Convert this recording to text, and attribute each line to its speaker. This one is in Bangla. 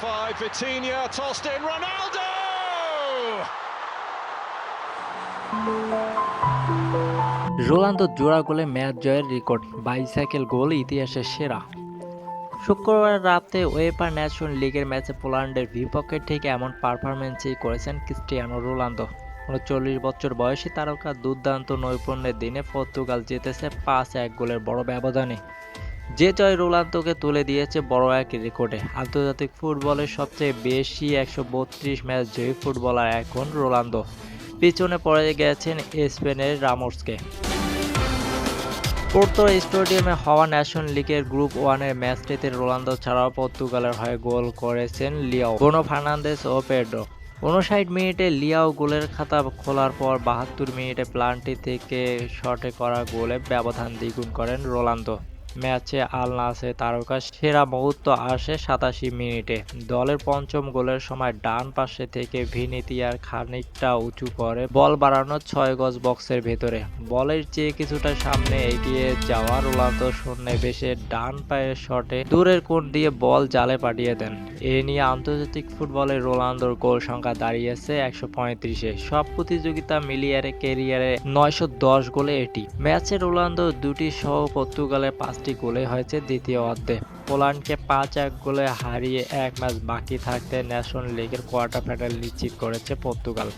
Speaker 1: Five, Vitinha tossed in, Ronaldo!
Speaker 2: Ronaldo জোড়া গোলে ম্যাচ জয়ের রেকর্ড, বাইসাইকেল গোল ইতিহাসের সেরা। শুক্রবার রাতে উয়েফা ন্যাশনস লিগের ম্যাচে পোল্যান্ডের বিপক্ষে ঠিক এমন পারফরম্যান্সই করেছেন ক্রিস্টিয়ানো রোনালদো। ৩৯ বছর বয়সী তারকা দুর্দান্ত নৈপুণ্যের দিনে পর্তুগাল জিতেছে ৫-১ গোলের বড় ব্যবধানে। যে জয় রোনালদোকে তুলে দিয়েছে বড় এক রেকর্ডে। আন্তর্জাতিক ফুটবলের সবচেয়ে বেশি ১৩২ ম্যাচ জয়ী ফুটবলার এখন রোনালদো, পিছনে পড়ে গেছেন স্পেনের রামোসকে। পোর্তো স্টেডিয়ামে হওয়া ন্যাশনস লিগের গ্রুপ ওয়ানের ম্যাচটিতে রোনালদো ছাড়াও পর্তুগালের হয়ে গোল করেছেন লিয়াও, ব্রুনো ফার্নান্দেজ ও পেড্রো। ৫৯ মিনিটে লিয়াও গোলের খাতা খোলার পর ৭২ মিনিটে প্লান্টি থেকে শটে করা গোলে ব্যবধান দ্বিগুণ করেন রোনালদো। ম্যাচে আল নাসের তারকার সেরা মুহূর্ত আসে ৮৭ মিনিটে। দলের পঞ্চম গোলের সময় ডান পাশে থেকে ভিনিতিয়ার খানিকটা উঁচু করে বল বাড়ানো ৬ গজ বক্সের ভেতরে। বলের চেয়ে কিছুটা সামনে এগিয়ে যাওয়া রোনালদো শূন্যে বেশে ডান পায়ের শটে দূরের কোণ দিয়ে বল জালে পাঠিয়ে দেন। এ নিয়ে আন্তর্জাতিক ফুটবলে রোনালদোর গোল সংখ্যা দাঁড়িয়েছে ১৩৫-এ। সব প্রতিযোগিতা মিলিয়ে ক্যারিয়ারে ৯১০ গোলে এটি। ম্যাচে রোনালদো দুটি সহ পর্তুগালের ৫টি গোলে হয়েছে দ্বিতীয় অর্ধে। পোল্যান্ডকে ৫-১ গোলে হারিয়ে এক ম্যাচ বাকি থাকতে ন্যাশনস লিগের কোয়ার্টার ফাইনাল নিশ্চিত করেছে পর্তুগাল।